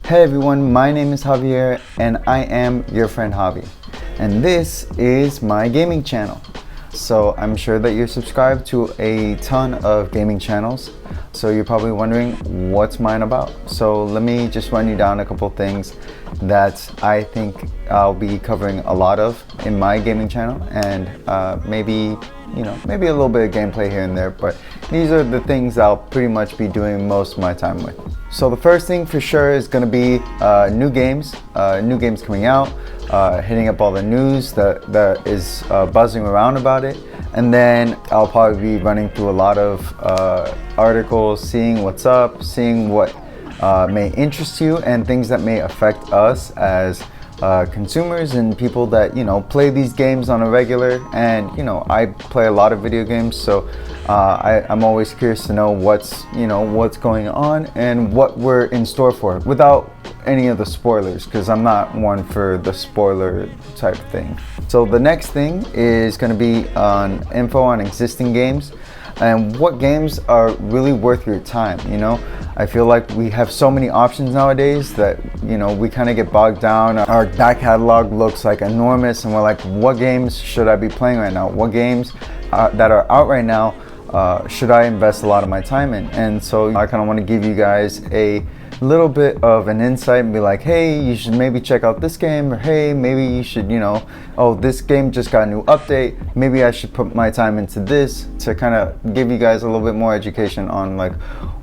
Hey everyone, my name is Javier and I am your friend Javi. And this is my gaming channel. So I'm sure that you're subscribed to a ton of gaming channels. So you're probably wondering what's mine about. So let me just run you down a couple things that I think I'll be covering a lot of in my gaming channel, and maybe a little bit of gameplay here and there, but these are the things I'll pretty much be doing most of my time with. So the first thing for sure is going to be new games coming out, hitting up all the news that is buzzing around about it, and then I'll probably be running through a lot of articles, seeing what's up, seeing what may interest you, and things that may affect us as consumers and people that play these games on a regular. And I play a lot of video games, so I'm always curious to know what's going on and what we're in store for without any of the spoilers, because I'm not one for the spoiler type thing. So the next thing is going to be on info on existing games and what games are really worth your time. I feel like we have so many options nowadays that we kind of get bogged down. Our back catalog looks like enormous, and we're like, what games should I be playing right now? What games that are out right now should I invest a lot of my time in? And so I kind of want to give you guys a little bit of an insight and be like, hey, you should maybe check out this game, or hey, maybe you should, oh, this game just got a new update, maybe I should put my time into this, to kind of give you guys a little bit more education on like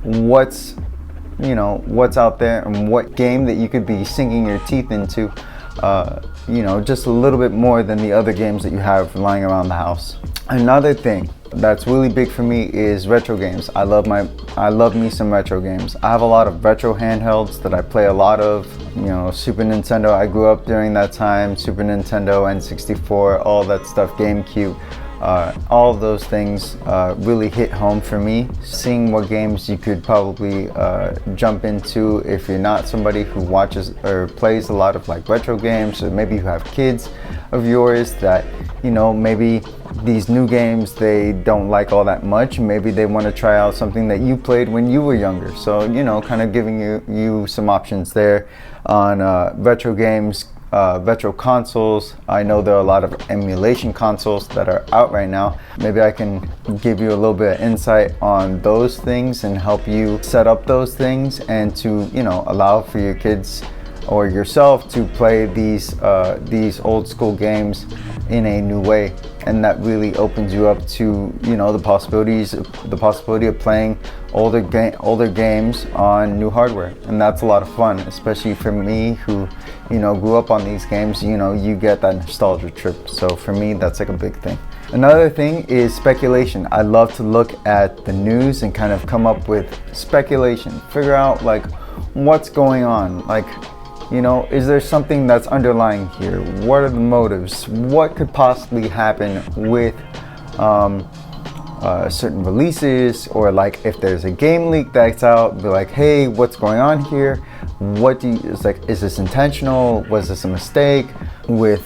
what's out there and what game that you could be sinking your teeth into, just a little bit more than the other games that you have lying around the house. Another thing that's really big for me is retro games. I love me some retro games. I have a lot of retro handhelds that I play a lot of. Super Nintendo, I grew up during that time. Super Nintendo, N64, all that stuff, GameCube. All of those things really hit home for me. Seeing what games you could probably jump into if you're not somebody who watches or plays a lot of like retro games, or maybe you have kids of yours that maybe these new games they don't like all that much. Maybe they want to try out something that you played when you were younger. So kind of giving you some options there on retro games. Retro consoles. I know there are a lot of emulation consoles that are out right now. Maybe I can give you a little bit of insight on those things and help you set up those things, and to allow for your kids or yourself to play these old school games in a new way. And that really opens you up to the possibility of playing older games on new hardware, and that's a lot of fun, especially for me who grew up on these games. You get that nostalgia trip. So for me, that's like a big thing. Another thing is speculation. I love to look at the news and kind of come up with speculation, figure out like what's going on, like is there something that's underlying here? What are the motives? What could possibly happen with certain releases, or like if there's a game leak that's out, be like, hey, what's going on here? Is this intentional? Was this a mistake? With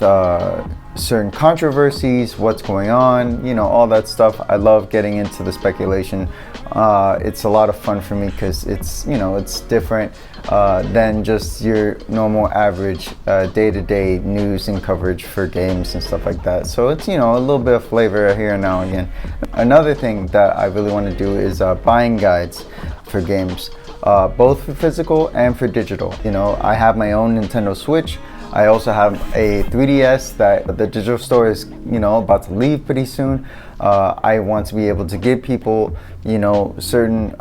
certain controversies, what's going on? All that stuff. I love getting into the speculation. It's a lot of fun for me because it's different than just your normal average day-to-day news and coverage for games and stuff like that. So it's a little bit of flavor here and now and again. Another thing that I really want to do is buying guides for games, both for physical and for digital. I have my own Nintendo Switch. I also have a 3DS that the digital store is about to leave pretty soon. I want to be able to give people certain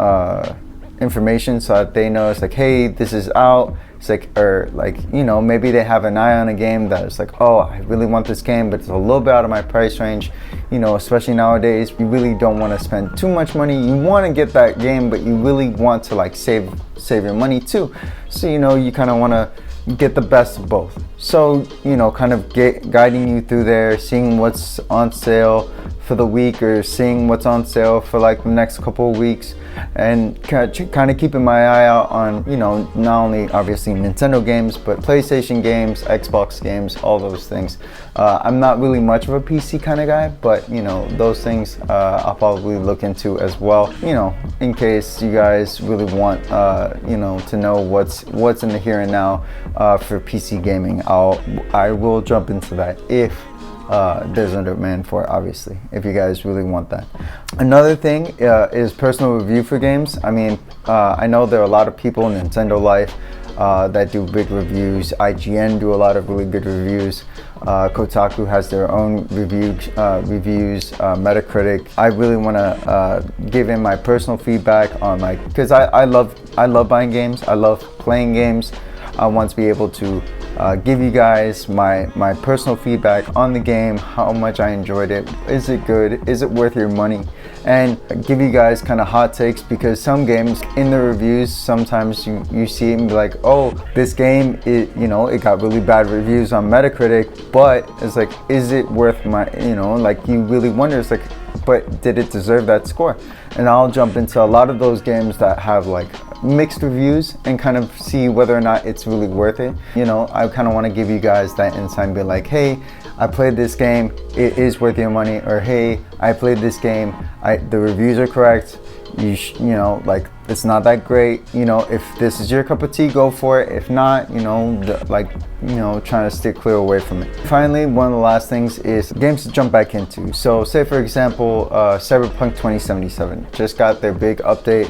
information so that they know it's like, hey, this is out. It's like, or like maybe they have an eye on a game that is like, oh, I really want this game, but it's a little bit out of my price range. Especially nowadays, you really don't want to spend too much money. You want to get that game, but you really want to like save your money too. So you kind of want to get the best of both. So kind of guiding you through there, seeing what's on sale for the week or seeing what's on sale for like the next couple of weeks, and kind of keeping my eye out on, you know, not only obviously Nintendo games, but PlayStation games, Xbox games, all those things. I'm not really much of a PC kind of guy, but you know, those things I'll probably look into as well, you know, in case you guys really want you know, to know what's in the here and now for PC gaming. I will jump into that if there's a demand for it, obviously, if you guys really want that. Another thing is personal review for games. I mean, I know there are a lot of people in Nintendo Life that do big reviews. IGN do a lot of really good reviews. Kotaku has their own reviews. Metacritic. I really want to give in my personal feedback on, like, because I love buying games. I love playing games. I want to be able to give you guys my personal feedback on the game, how much I enjoyed it, is it good, is it worth your money, and give you guys kind of hot takes, because some games in the reviews, sometimes you see it and be like, oh, this game, it got really bad reviews on Metacritic, but it's like, is it worth my, you know, like, you really wonder, it's like, but did it deserve that score? And I'll jump into a lot of those games that have like mixed reviews and kind of see whether or not it's really worth it. You know, I kind of want to give you guys that insight and be like, hey, I played this game, it is worth your money, or hey, I played this game, the reviews are correct, you know, like, it's not that great. You know, if this is your cup of tea, go for it. If not, you know, trying to stay clear away from it. Finally, one of the last things is games to jump back into. So say for example, Cyberpunk 2077 just got their big update.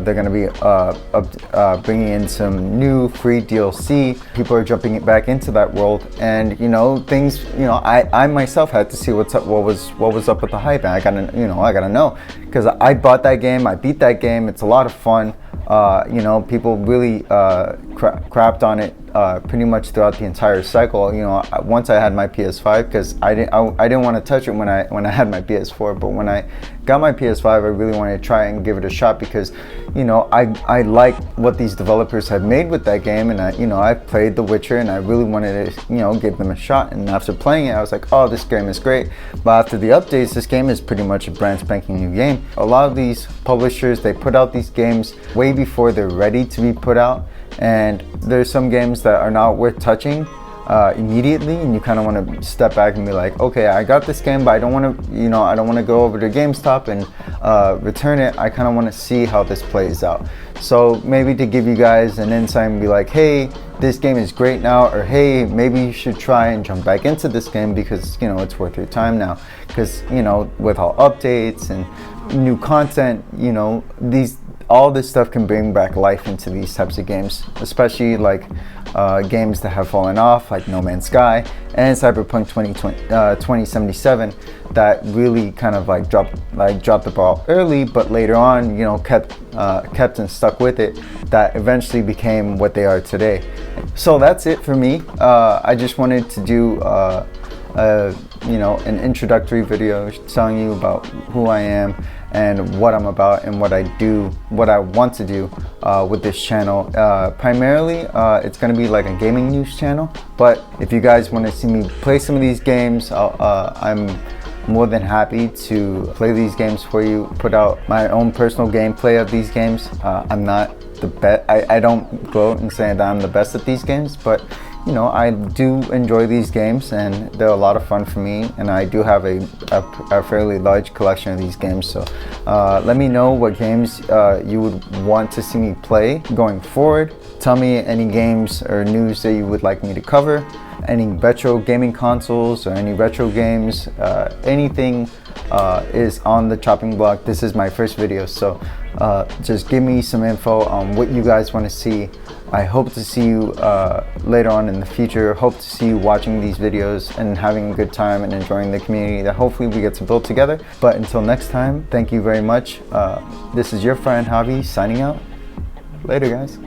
They're going to be bringing in some new free DLC. People are jumping back into that world, and you know, things, you know, I myself had to see what's up, what was up with the hype, and I gotta know, because I bought that game, I beat that game, it's a lot of fun. You know, people really crapped on it pretty much throughout the entire cycle. You know, once I had my PS5, because I didn't want to touch it when I had my PS4, but when I got my PS5, I really wanted to try and give it a shot, because you know, I like what these developers have made with that game, and I've played The Witcher, and I really wanted to, you know, give them a shot. And after playing it, I was like, oh, this game is great. But after the updates, this game is pretty much a brand spanking new game. A lot of these publishers, they put out these games way before they're ready to be put out, and there's some games that are not worth touching immediately, and you kind of want to step back and be like, okay, I got this game, but I don't want to, you know, I don't want to go over to GameStop and return it. I kind of want to see how this plays out. So maybe to give you guys an insight and be like, hey, this game is great now, or hey, maybe you should try and jump back into this game because, you know, it's worth your time now. Because, you know, with all updates and new content, you know, all this stuff can bring back life into these types of games, especially like games that have fallen off, like No Man's Sky and Cyberpunk 2077, that really kind of like dropped the ball early, but later on, you know, kept and stuck with it, that eventually became what they are today. So that's it for me. I just wanted to do you know, an introductory video telling you about who I am and what I'm about and what I do, what I want to do with this channel. Primarily, it's going to be like a gaming news channel, but if you guys want to see me play some of these games, I'm more than happy to play these games for you, put out my own personal gameplay of these games. I'm not the best, I don't gloat and say that I'm the best at these games, but you know, I do enjoy these games and they're a lot of fun for me, and I do have a fairly large collection of these games. So let me know what games you would want to see me play going forward. Tell me any games or news that you would like me to cover, any retro gaming consoles or any retro games, anything is on the chopping block. This is my first video, so just give me some info on what you guys want to see. I hope to see you later on in the future. Hope to see you watching these videos and having a good time and enjoying the community that hopefully we get to build together. But until next time, thank you very much. This is your friend Javi signing out. Later, guys.